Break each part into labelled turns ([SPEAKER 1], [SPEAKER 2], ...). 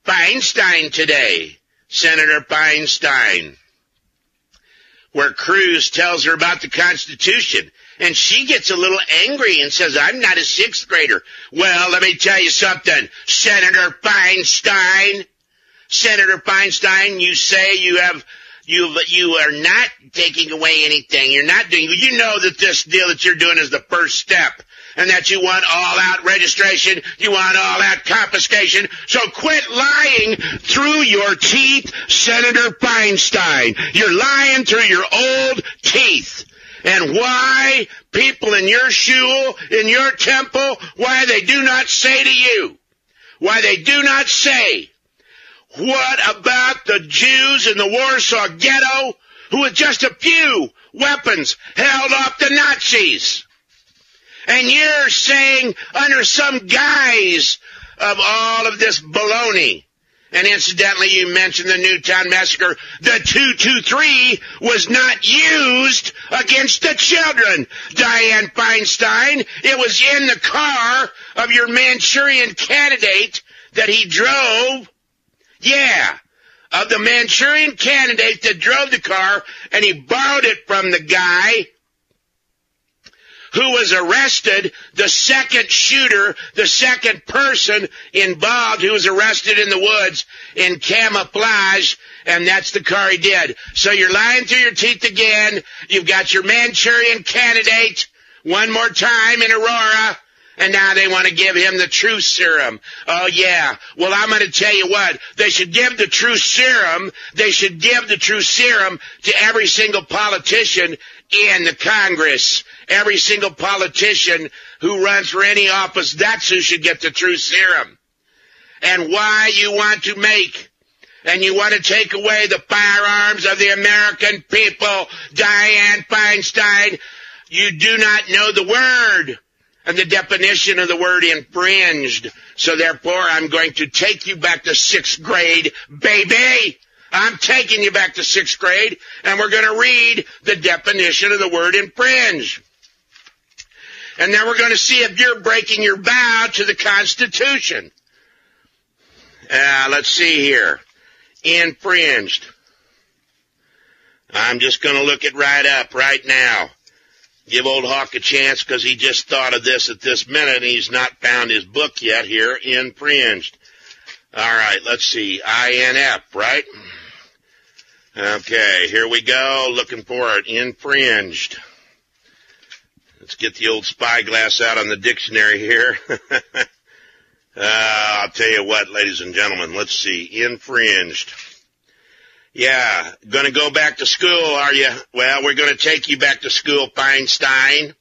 [SPEAKER 1] Feinstein today, Senator Feinstein, where Cruz tells her about the Constitution. And she gets a little angry and says, I'm not a sixth grader. Well, let me tell you something, Senator Feinstein. Senator Feinstein, you say you are not taking away anything. You're not doing, you know that this deal that you're doing is the first step. And that you want all-out registration, you want all-out confiscation. So quit lying through your teeth, Senator Feinstein. You're lying through your old teeth. And why people in your shul, in your temple, why they do not say to you, why they do not say, what about the Jews in the Warsaw Ghetto who with just a few weapons held off the Nazis? And you're saying under some guise of all of this baloney. And incidentally, you mentioned the Newtown Massacre. The 223 was not used against the children, Dianne Feinstein. It was in the car of your Manchurian candidate that he drove. Yeah, of the Manchurian candidate that drove the car, and he borrowed it from the guy who was arrested, the second shooter, the second person involved who was arrested in the woods in camouflage, and that's the car he did. So you're lying through your teeth again. You've got your Manchurian candidate one more time in Aurora, and now they want to give him the truth serum. Oh, yeah. Well, I'm going to tell you what. They should give the truth serum. They should give the truth serum to every single politician in the Congress. Every single politician who runs for any office, that's who should get the truth serum. And why you want to make, and you want to take away the firearms of the American people, Dianne Feinstein, you do not know the word and the definition of the word infringed. So therefore, I'm going to take you back to sixth grade, baby. I'm taking you back to sixth grade, and we're going to read the definition of the word infringe. And then we're going to see if you're breaking your vow to the Constitution. Let's see here. Infringed. I'm just going to look it right up right now. Give old Hawk a chance because he just thought of this at this minute and he's not found his book yet here. Infringed. All right, let's see. INF, right? Okay, here we go. Looking for it. Infringed. Let's get the old spyglass out on the dictionary here. I'll tell you what, ladies and gentlemen. Let's see. Infringed. Yeah, going to go back to school, are you? Well, we're going to take you back to school, Feinstein.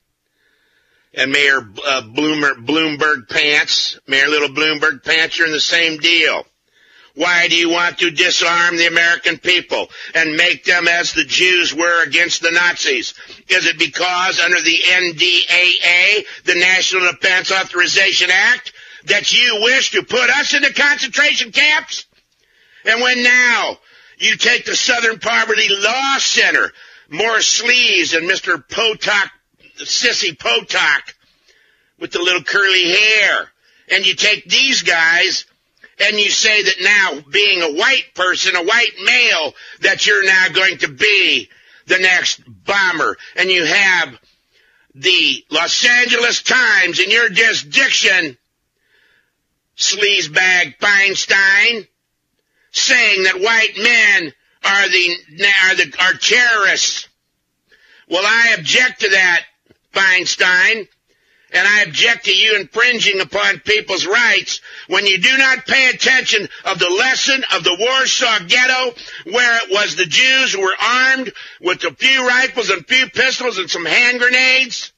[SPEAKER 1] And Mayor Bloomberg Pants, Mayor Little Bloomberg Pants, you're in the same deal. Why do you want to disarm the American people and make them as the Jews were against the Nazis? Is it because under the NDAA, the National Defense Authorization Act, that you wish to put us into concentration camps? And when now you take the Southern Poverty Law Center, Morris Sleeves and Mr. Potok, Sissy Potok, with the little curly hair, and you take these guys and you say that now, being a white person, a white male, that you're now going to be the next bomber. And you have the Los Angeles Times in your jurisdiction, sleazebag Feinstein, saying that white men are terrorists. Well, I object to that, Feinstein. And I object to you infringing upon people's rights when you do not pay attention of the lesson of the Warsaw Ghetto, where it was the Jews who were armed with a few rifles and a few pistols and some hand grenades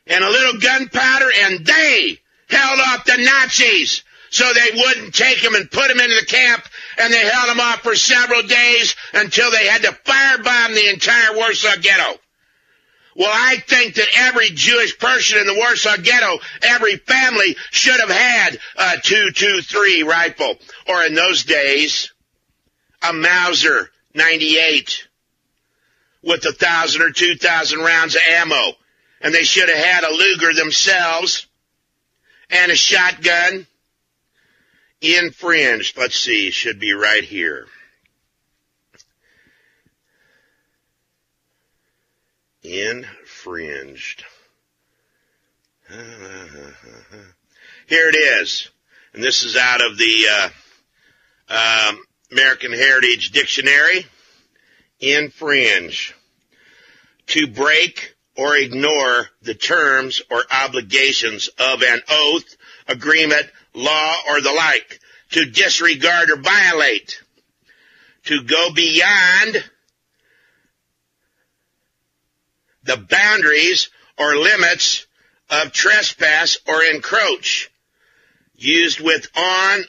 [SPEAKER 1] and a little gunpowder, and they held off the Nazis so they wouldn't take them and put them into the camp, and they held them off for several days until they had to firebomb the entire Warsaw Ghetto. Well, I think that every Jewish person in the Warsaw Ghetto, every family should have had a 223 rifle. Or in those days, a Mauser 98 with 1,000 or 2,000 rounds of ammo. And they should have had a Luger themselves and a shotgun infringed. Let's see, should be right here. Infringed. Here it is. And this is out of the American Heritage Dictionary. Infringe. To break or ignore the terms or obligations of an oath, agreement, law, or the like. To disregard or violate. To go beyond the boundaries or limits of trespass or encroach. Used with on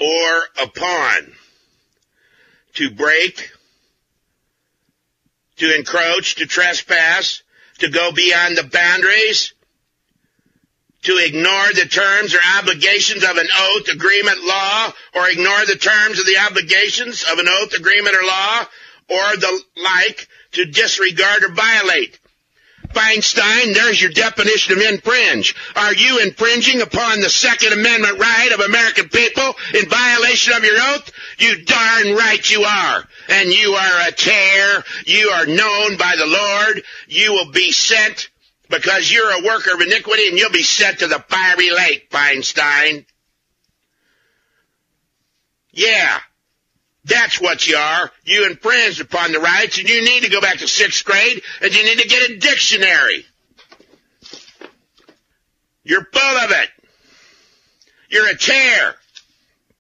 [SPEAKER 1] or upon. To break, to encroach, to trespass, to go beyond the boundaries, to ignore the terms or obligations of an oath, agreement, law, or ignore the terms of the obligations of an oath, agreement, or law, or the like, to disregard or violate. Feinstein, there's your definition of infringe. Are you infringing upon the Second Amendment right of American people in violation of your oath? You darn right you are. And you are a tear. You are known by the Lord. You will be sent because you're a worker of iniquity, and you'll be sent to the fiery lake, Feinstein. Yeah. That's what you are. You infringed upon the rights, and you need to go back to 6th grade, and you need to get a dictionary. You're full of it. You're a tear.